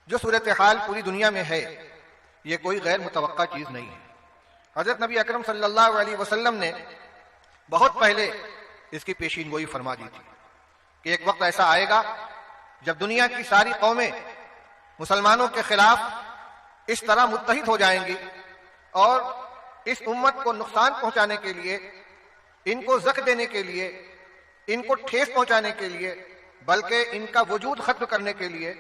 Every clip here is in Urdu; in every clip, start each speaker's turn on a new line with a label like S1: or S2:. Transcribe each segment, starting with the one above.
S1: جو صورتحال پوری دنیا میں ہے یہ کوئی غیر متوقع چیز نہیں ہے. حضرت نبی اکرم صلی اللہ علیہ وسلم نے بہت پہلے اس کی پیشین گوئی فرما دی تھی کہ ایک وقت ایسا آئے گا جب دنیا کی ساری قومیں مسلمانوں کے خلاف اس طرح متحد ہو جائیں گی اور اس امت کو نقصان پہنچانے کے لیے، ان کو زخم دینے کے لیے، ان کو ٹھیس پہنچانے کے لیے، بلکہ ان کا وجود ختم کرنے کے لیے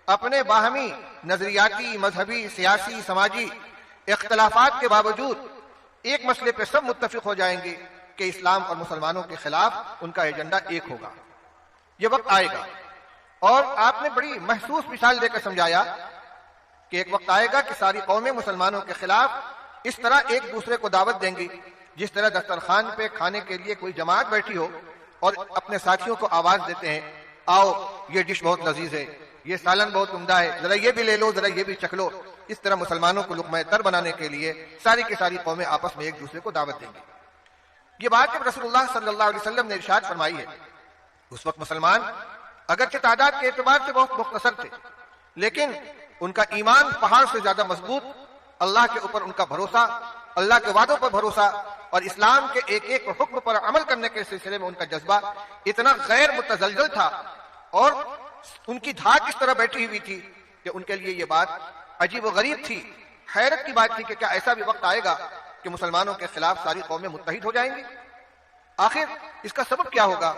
S1: اپنے باہمی نظریاتی، مذہبی، سیاسی، سماجی اختلافات کے باوجود ایک مسئلے پہ سب متفق ہو جائیں گے کہ اسلام اور مسلمانوں کے خلاف ان کا ایجنڈا ایک ہوگا. یہ وقت آئے گا اور آپ نے بڑی محسوس مثال دے کر سمجھایا کہ ایک وقت آئے گا کہ ساری قومیں مسلمانوں کے خلاف اس طرح ایک دوسرے کو دعوت دیں گی جس طرح دسترخوان پہ کھانے کے لیے کوئی جماعت بیٹھی ہو اور اپنے ساتھیوں کو آواز دیتے ہیں، آؤ یہ ڈش بہت لذیذ ہے، یہ سالن بہت عمدہ ہے، ذرا یہ بھی لے لو، ذرا یہ بھی چکھ لو. اس طرح مسلمانوں کو لقمہ تر بنانے کے لیے ساری کی ساری قومیں آپس میں ایک دوسرے کو دعوت دیں گی. یہ بات جب رسول اللہ صلی اللہ علیہ وسلم نے ارشاد فرمائی ہے، اس وقت مسلمان اگرچہ تعداد کے اعتبار سے بہت مختصر تھے لیکن ان کا ایمان پہاڑ سے زیادہ مضبوط، اللہ کے اوپر ان کا بھروسہ، اللہ کے وعدوں پر بھروسہ اور اسلام کے ایک ایک حکم پر عمل کرنے کے سلسلے میں ان کا جذبہ اتنا غیر متزلزل تھا اور ان کی دھاک اس طرح بیٹھی ہوئی تھی کہ ان کے لیے یہ بات عجیب و غریب تھی، حیرت کی بات تھی کہ کیا ایسا بھی وقت آئے گا کہ مسلمانوں کے خلاف ساری قومیں متحد ہو جائیں گی. آخر اس کا سبب کیا ہوگا؟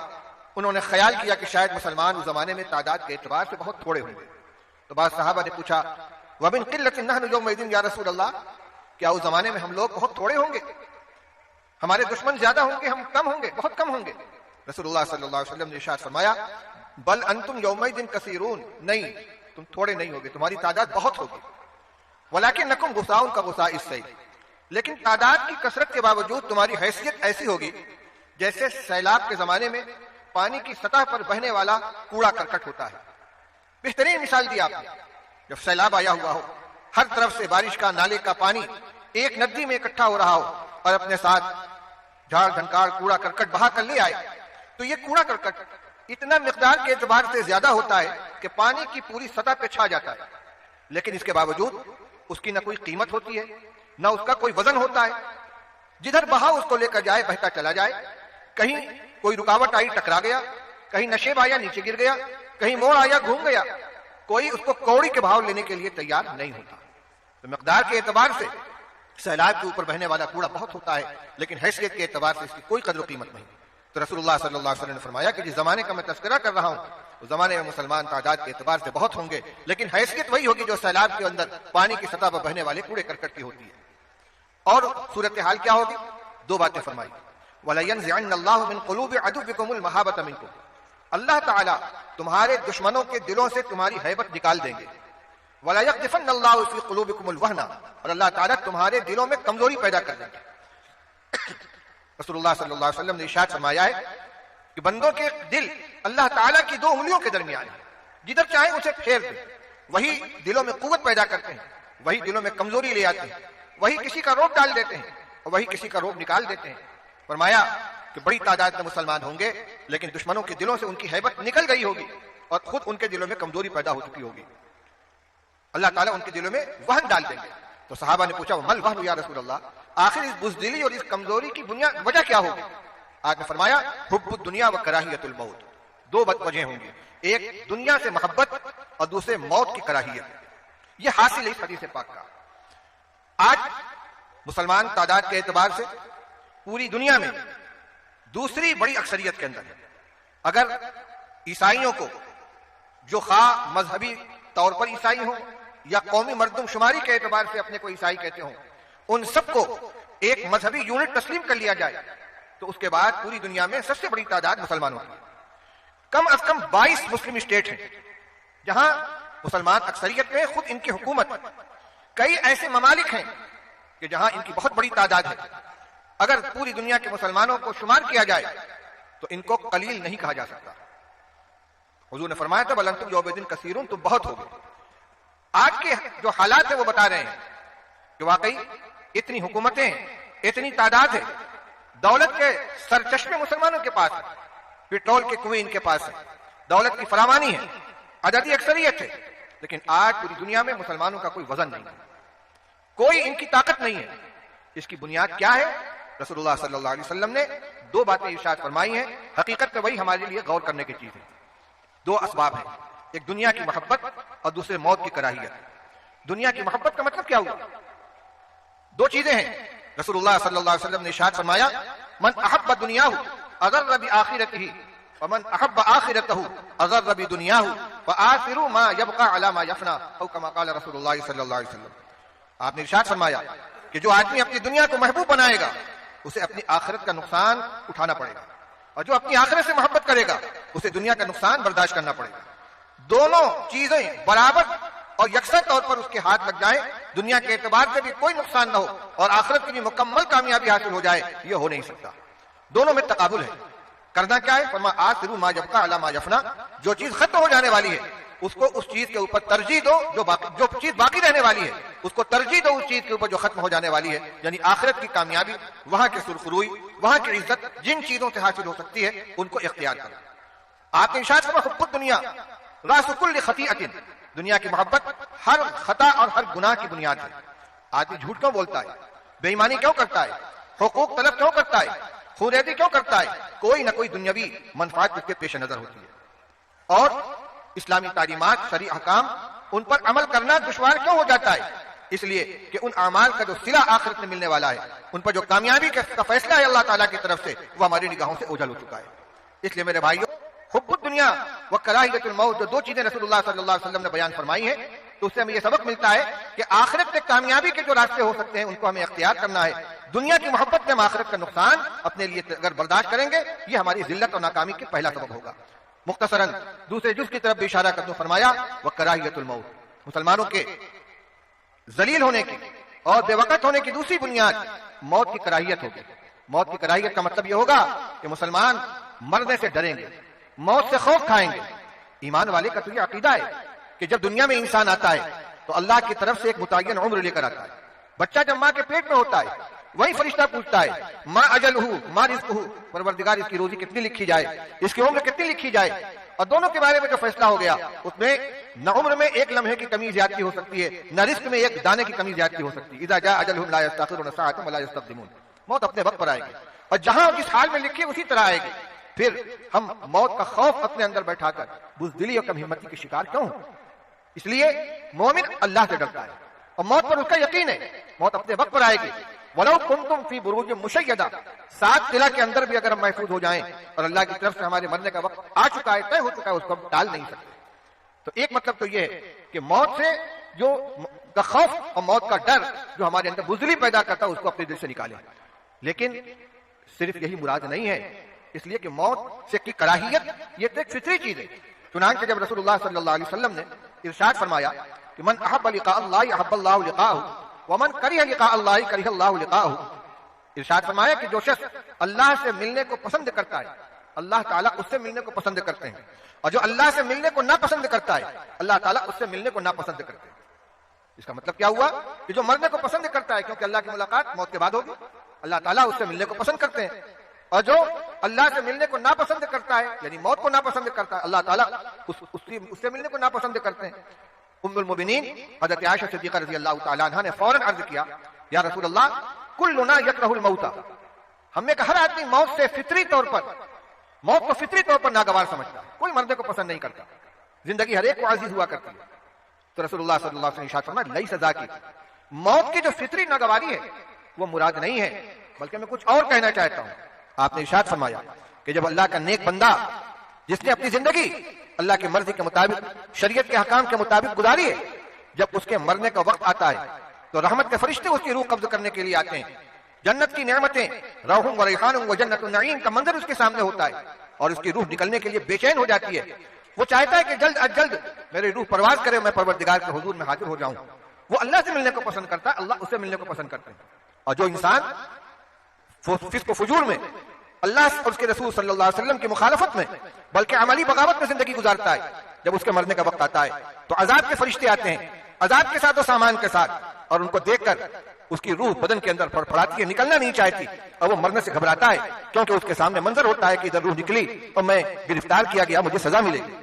S1: انہوں نے خیال کیا کہ شاید مسلمان اس زمانے میں تعداد کے اعتبار سے بہت تھوڑے ہوں گے. تو بعض صحابہ نے پوچھا، وَمِن قِلَّةٍ نَحْنُ يَوْمَئِذٍ یا رسول اللہ، کیا اس زمانے میں ہم لوگ بہت تھوڑے ہوں گے؟ ہمارے دشمن زیادہ ہوں گے، ہم کم ہوں گے، بہت کم ہوں گے؟ رسول اللہ صلی اللہ علیہ وسلم نے ارشاد فرمایا، بل انتم یومئذ کثیرون، نہیں تم تھوڑے نہیں ہوگے، تمہاری تعداد بہت ہوگی. ولکنکم غثاء کغثاء السیل، لیکن تعداد کی کثرت کے باوجود تمہاری حیثیت ایسی ہوگی جیسے سیلاب کے زمانے میں پانی کی سطح پر بہنے والا کوڑا کرکٹ ہوتا ہے. بہترین مثال دی آپ نے. جب سیلاب آیا ہوا ہو، ہر طرف سے بارش کا، نالے کا پانی ایک ندی میں اکٹھا ہو رہا ہو اور اپنے ساتھ جھاڑ جھنکار کوڑا کرکٹ بہا کر لے آئے، تو یہ کوڑا کرکٹ اتنا مقدار کے اعتبار سے زیادہ ہوتا ہے کہ پانی کی پوری سطح پہ چھا جاتا ہے، لیکن اس کے باوجود اس کی نہ کوئی قیمت ہوتی ہے، نہ اس کا کوئی وزن ہوتا ہے. جدھر بہاؤ اس کو لے کر جائے بہتا چلا جائے. کہیں کوئی رکاوٹ آئی ٹکرا گیا، کہیں نشیب آیا نیچے گر گیا، کہیں موڑ آیا گھوم گیا، کوئی اس کو کوڑی کے بھاؤ لینے کے لیے تیار نہیں ہوتا. تو مقدار کے اعتبار سے سیلاب کے اوپر بہنے والا کوڑا بہت ہوتا ہے لیکن حیثیت کے اعتبار سے اس کی کوئی قدر و قیمت نہیں. تو رسول اللہ صلی اللہ علیہ وسلم نے فرمایا کہ جس زمانے کا میں تذکرہ کر رہا ہوں اس زمانے میں مسلمان تعداد کے اعتبار سے بہت ہوں گے لیکن حیثیت وہی ہوگی جو سیلاب کے اندر پانی کی سطح پر بہنے والے کوڑے کرکٹ کی ہوتی ہے. اور صورتحال کیا ہوگی؟ دو باتیں فرمائی. وَلَيَنزِعَنَّ اللَّهُ مِن قُلُوبِ عَدُوِّكُمُ الْمَحَابَةَ مِنكُمْ، اللہ تعالیٰ تمہارے دشمنوں کے دلوں سے تمہاری ہیبت نکال دیں گے. وَلَا يَقْذِفَنَّ اللَّهُ فِي قُلُوبِكُمُ الْوَهْنَ، اور اللہ تعالیٰ تمہارے دلوں میں کمزوری پیدا کر دیں گے. رسول اللہ صلی اللہ علیہ وسلم نے ارشاد فرمایا ہے کہ بندوں کے دل اللہ تعالیٰ کی دو انگلیوں کے درمیان ہے، جدھر چاہے اسے پھیر دیں، وہی دلوں میں قوت پیدا کرتے ہیں، وہی دلوں میں کمزوری لے آتے ہیں، وہی کسی کا روب ڈال دیتے ہیں اور وہی کسی کا روب نکال دیتے ہیں. فرمایا کہ بڑی تعداد میں مسلمان ہوں گے لیکن دشمنوں کے دلوں سے ان کی ہیبت نکل گئی ہوگی اور خود ان کے دلوں میں کمزوری پیدا ہو چکی ہوگی. اللہ تعالیٰ ان کے دلوں میں وہن ڈال دیں گے. تو صحابہ نے پوچھا، مل وہن یا رسول اللہ، آخر اس بزدلی اور اس کمزوری کی وجہ کیا ہوگی؟ آپ نے فرمایا، حب الدنیا و کراہیت الموت. دو وجہ ہوں گی، ایک دنیا سے محبت اور دوسرے موت کی کراہیت. یہ حاصل ہے اس حدیث پاک کا. آج مسلمان تعداد کے اعتبار سے پوری دنیا میں دوسری بڑی اکثریت کے اندر ہے. اگر عیسائیوں کو، جو خواہ مذہبی طور پر عیسائی ہوں یا قومی مردم شماری کے اعتبار سے اپنے کو عیسائی کہتے ہوں، ان سب کو ایک مذہبی یونٹ تسلیم کر لیا جائے تو اس کے بعد پوری دنیا میں سب سے بڑی تعداد مسلمانوں کی. کم از کم 22 مسلم اسٹیٹ ہیں جہاں مسلمان اکثریت میں، خود ان کی حکومت. کئی ایسے ممالک ہیں کہ جہاں ان کی بہت بڑی تعداد ہے. اگر پوری دنیا کے مسلمانوں کو شمار کیا جائے تو ان کو قلیل نہیں کہا جا سکتا. حضور نے فرمایا تھا، بل انتم یومئذ کثیرون، تم بہت ہوگے. آج کے جو حالات ہیں وہ بتا رہے ہیں کہ واقعی اتنی حکومتیں، اتنی تعداد ہے، دولت کے سرچشمے مسلمانوں کے پاس ہے، پٹرول کے کنویں ان کے پاس ہے، دولت کی فراوانی ہے، عددی اکثریت ہے، لیکن آج پوری دنیا میں مسلمانوں کا کوئی وزن نہیں ہے، کوئی ان کی طاقت نہیں ہے۔ اس کی بنیاد کیا ہے؟ رسول اللہ صلی اللہ علیہ وسلم نے دو باتیں ارشاد فرمائی ہیں، حقیقت میں وہی ہمارے لیے غور کرنے کی چیز ہے۔ دو اسباب ہیں، ایک دنیا کی محبت اور دوسرے موت کی کراہیت۔ دنیا کی محبت کا مطلب کیا ہوا؟ دو چیزیں ہیں۔ رسول اللہ صلی اللہ علیہ وسلم نے ارشاد فرمایا، من احب دنیاہ اضر بآخرتہ ومن احب آخرتہ اضر بدنیاہ فآخر ما یبقى علی ما یفنی او کما قال رسول اللہ صلی اللہ علیہ وسلم۔ آپ نے ارشاد فرمایا کہ جو آدمی اپنی دنیا کو محبوب بنائے گا اسے اپنی آخرت کا نقصان اٹھانا پڑے گا، اور جو اپنی آخرت سے محبت کرے گا اسے دنیا کا نقصان برداشت کرنا پڑے گا۔ دونوں چیزیں برابر اور یکساں طور پر اس کے ہاتھ لگ جائیں، دنیا کے اعتبار سے بھی کوئی نقصان نہ ہو اور آخرت کی بھی مکمل کامیابی حاصل ہو جائے، یہ ہو نہیں سکتا۔ دونوں میں تقابل ہے۔ کرنا کیا ہے؟ فرما آخر ما یبقى علی ما یفنی، جو چیز ختم ہو جانے والی ہے اس کو اس چیز کے اوپر ترجیح دو، جو چیز باقی رہنے والی ہے اس کو ترجیح دو اس چیز کے اوپر جو ختم ہو جانے والی ہے، یعنی آخرت کی کامیابی، وہاں کی سرخروئی، وہاں کی عزت جن چیزوں سے حاصل ہو سکتی ہے ان کو اختیار کرو۔ آپ نے ارشاد فرمایا حب الدنیا راس کل خطیئۃ، دنیا کی محبت ہر خطا اور ہر گناہ کی بنیاد ہے۔ آدمی جھوٹ کیوں بولتا ہے؟ بے ایمانی کیوں کرتا ہے؟ حقوق طلب کیوں کرتا ہے؟ خوریزی کیوں کرتا ہے؟ کوئی نہ کوئی دنیاوی منفعت اس کے پیش نظر ہوتی ہے۔ اور اسلامی تعلیمات، شرعی احکام، ان پر عمل کرنا دشوار کیوں ہو جاتا ہے؟ اس لیے کہ ان اعمال کا جو صلہ آخرت میں ملنے والا ہے، ان پر جو کامیابی کا فیصلہ ہے اللہ تعالیٰ کی طرف سے، وہ ہماری نگاہوں سے اوجھل ہو چکا ہے۔ اس لیے میرے بھائیوں، حب الدنیا و کراہیت الموت، جو دو چیزیں رسول اللہ صلی اللہ علیہ وسلم نے بیان فرمائی ہیں، تو اس سے ہمیں یہ سبق ملتا ہے کہ آخرت میں کامیابی کے جو راستے ہو سکتے ہیں ان کو ہمیں اختیار کرنا ہے۔ دنیا کی محبت میں ہم آخرت کا نقصان اپنے لیے اگر برداشت کریں گے، یہ ہماری ذلت اور ناکامی کا پہلا سبب ہوگا۔ مختصراً دوسرے جز کی طرف بھی اشارہ کرتے فرمایا وکراہیت الموت، مسلمانوں کے ذلیل ہونے کی اور بے وقت ہونے کی دوسری بنیاد موت کی کراہیت ہوگی۔ موت کی کراہیت کا مطلب یہ ہوگا کہ مسلمان مرنے سے ڈریں گے، موت سے خوف کھائیں گے۔ ایمان والے کا تو یہ عقیدہ ہے کہ جب دنیا میں انسان آتا ہے تو اللہ کی طرف سے ایک متعین عمر لے کر آتا ہے۔ بچہ جب ماں کے پیٹ میں ہوتا ہے وہی فرشتہ پوچھتا ہے ماں اجل ہو ماں رزق ہو، پروردگار اس کی روزی کتنی لکھی جائے، اس کی عمر کتنی لکھی جائے۔ اور دونوں کے بارے میں جو فیصلہ ہو گیا اس میں نہ عمر میں ایک لمحے کی کمی زیادتی ہو سکتی ہے، نہ رزق میں ایک دانے کی کمی زیادتی ہو سکتی ہے۔ اذا جاء اجلهم لا يستأخرون ساعة ولا يستقدمون، موت اپنے وقت پر آئے گی اور جہاں جس حال میں لکھی اسی طرح آئے گی۔ پھر ہم موت کا خوف اپنے اندر بیٹھا کر بزدلی اور کم ہمتی کے شکار کیوں ہوں؟ اس لیے مومن اللہ سے ڈرتا ہے اور موت پر اس کا یقین ہے، موت اپنے وقت پر آئے گی۔ وَلَوْ كُنْتُمْ فِي بُرُوجٍ مُشَيَّدَةٍ، 7 قلعہ کے اندر بھی اگر ہم محفوظ ہو جائیں اور اللہ کی طرف سے ہمارے مرنے کا وقت آ چکا ہے، طے ہو چکا ہے، اس کو ہم ٹال نہیں سکتے۔ تو ایک مطلب تو یہ ہے کہ موت سے جو کا خوف اور موت کا ڈر جو ہمارے اندر بزدلی پیدا کرتا ہے اس کو اپنے دل سے نکالیں۔ لیکن صرف یہی مراد نہیں ہے، اس لیے کہ موت سے کی کراہیت یہ تو ایک فطری چیز ہے۔ چنانچہ جب رسول اللہ صلی اللہ علیہ وسلم نے ارشاد فرمایا کہ من احب لقاء اللہ احب اللہ لقاءہ ومن کرہ لقاء اللہ کرہ اللہ لقاءہ، ارشاد فرمایا کہ جو شخص اللہ سے ملنے کو پسند کرتا ہے اللہ تعالیٰ اس سے ملنے کو پسند کرتے ہیں، اور جو اللہ سے ملنے کو ناپسند کرتا ہے اللہ تعالیٰ اس سے ملنے کو ناپسند کرتے ہیں۔ اس کا مطلب کیا ہوا کہ جو مرنے کو پسند کرتا ہے کیونکہ اللہ کی ملاقات موت کے بعد ہوگی، اللہ تعالیٰ اس سے ملنے کو پسند کرتے ہیں، اور جو اللہ سے ملنے کو ناپسند کرتا ہے یعنی موت کو ناپسند کرتا ہے اللہ تعالیٰ اس سے ملنے کو ناپسند کرتے ہیں۔ ام المؤمنین حضرت عائشہ صدیقہ رضی اللہ تعالیٰ عنہ نے فوراً عرض کیا یا رسول اللہ کلنا یکرہ الموت، ہم نے کہا ہر آدمی موت سے فطری طور پر موت کو فطری طور پر ناگوار سمجھتا ہے، کوئی مرنے کو پسند نہیں کرتا، زندگی ہر ایک کو عزیز ہوا کرتی ہے۔ تو رسول اللہ صلی اللہ علیہ وسلم ارشاد فرمایا لیس ذاک، موت کی جو فطری ناگواری ہے وہ مراد نہیں ہے، بلکہ میں کچھ اور کہنا چاہتا ہوں۔ آپ نے ارشاد فرمایا کہ جب اللہ کا نیک بندہ جس نے اپنی زندگی اللہ کی مرضی کے مطابق شریعت کے احکام کے مطابق گزاری ہے، جب اس کے مرنے کا وقت آتا ہے تو رحمت کے فرشتے اس کی روح قبض کرنے کے لیے آتے ہیں، جنت کی نعمتیں روح و ریحان و جنت النعیم کا منظر اس کے سامنے ہوتا ہے اور اس کی روح نکلنے کے لیے بے چین ہو جاتی ہے۔ وہ چاہتا ہے کہ جلد از جلد میری روح پرواز کرے، میں پروردگار کے حضور میں حاضر ہو جاؤں۔ وہ اللہ سے ملنے کو پسند کرتا ہے، اللہ اس سے ملنے کو پسند کرتے ہیں۔ اور جو انسان فسق و فجور میں اللہ اور اس کے رسول صلی اللہ علیہ وسلم کی مخالفت میں بلکہ عملی بغاوت میں زندگی گزارتا ہے، جب اس کے مرنے کا وقت آتا ہے تو عذاب کے فرشتے آتے ہیں، عذاب کے ساتھ و سامان کے ساتھ، اور ان کو دیکھ کر اس کی روح بدن کے اندر پھڑپھڑاتی ہے، نکلنا نہیں چاہتی، اور وہ مرنے سے گھبراتا ہے کیونکہ اس کے سامنے منظر ہوتا ہے کہ ادھر روح نکلی اور میں گرفتار کیا گیا، مجھے سزا ملے گی۔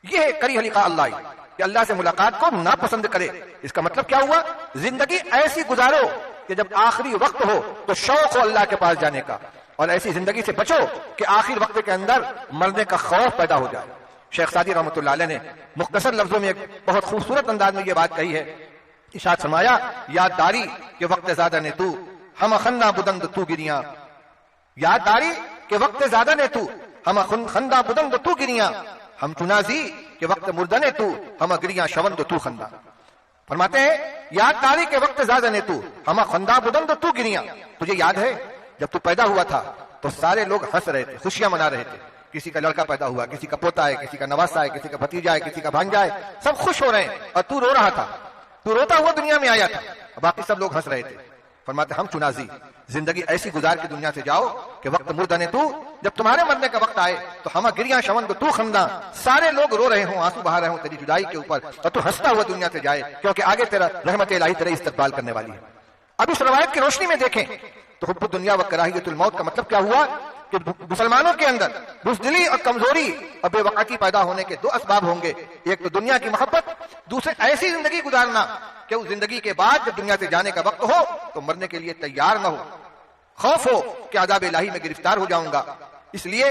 S1: یہ ہے کریہ لقاء اللہ، کہ اللہ سے ملاقات کو ناپسند کرے۔ اس کا مطلب کیا ہوا؟ زندگی ایسی گزارو کہ جب آخری وقت ہو تو شوق ہو اللہ کے پاس جانے کا، اور ایسی زندگی سے بچو کہ آخر وقت کے اندر مرنے کا خوف پیدا ہو جائے۔ شیخ سعدی رحمۃ اللہ علیہ نے مختصر لفظوں میں ایک بہت خوبصورت انداز میں یہ بات کہی ہے، ارشاد فرمایا یاد داری کہ وقت زیادہ نے تو ہم خندہ بدند تو گریاں، یاد داری کہ وقت زیادہ نے تو ہم خندہ بدند تو گریاں، ہم چنازی کہ وقت مردنے تو ہم گریاں شوند تو خندہ۔ فرماتے ہیں یاد داری کے وقت زیادہ نے تو ہم خندہ بدند تو گریاں، تجھے یاد ہے جب تو پیدا ہوا تھا تو سارے لوگ ہنس رہے تھے، خوشیاں منا رہے تھے، کسی کا لڑکا پیدا ہوا، کسی کا پوتا ہے، کسی کا نواسا ہے، کسی کا بھتیجا ہے، کسی کا بھانجا ہے، سب خوش ہو رہے ہیں، اور تو رو رہا تھا، تو روتا ہوا دنیا میں آیا تھا، باقی سب لوگ ہنس رہے تھے۔ فرماتے ہم چنازی زندگی ایسی گزار کے دنیا سے جاؤ کہ وقت مردنے تو جب تمہارے مرنے کا وقت آئے تو ہم گریاں شوند تو خندہ، سارے لوگ رو رہے ہوں، آنسو بہا رہے ہوں تیری جدائی کے اوپر، اور تو ہنستا ہوا دنیا سے جائے، کیونکہ آگے تیرا رحمت الہی تیرا استقبال کرنے والی ہے۔ اب اس روایت کی روشنی میں دیکھیں تو حب الدنیا و کراہیت الموت کا مطلب کیا ہوا کہ مسلمانوں کے اندر بزدلی اور کمزوری اور بے وقاتی پیدا ہونے کے دو اسباب ہوں گے، ایک تو دنیا کی محبت، دوسرے ایسی زندگی گزارنا کہ اس زندگی کے بعد جب دنیا سے جانے کا وقت ہو تو مرنے کے لیے تیار نہ ہو، خوف ہو کہ عذاب الہی میں گرفتار ہو جاؤں گا۔ اس لیے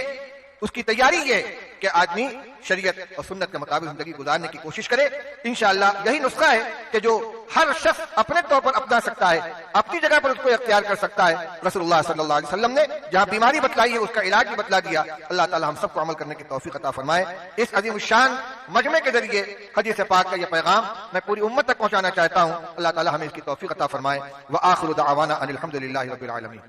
S1: اس کی تیاری یہ کہ آدمی شریعت اور سنت کے مطابق زندگی گزارنے کی کوشش کرے۔ انشاءاللہ یہی نسخہ ہے کہ جو ہر شخص اپنے طور پر اپنا سکتا ہے، اپنی جگہ پر اس کو اختیار کر سکتا ہے۔ رسول اللہ صلی اللہ علیہ وسلم نے جہاں بیماری بتلائی ہے اس کا علاج بھی بتلا دیا۔ اللہ تعالی ہم سب کو عمل کرنے کی توفیق عطا فرمائے۔ اس عظیم الشان مجمع کے ذریعے حدیث پاک کا یہ پیغام میں پوری امت تک پہنچانا چاہتا ہوں۔ اللہ تعالی ہمیں اس کی توفیق عطا فرمائے۔ وآخر دعوانا ان الحمد للہ رب العالمین۔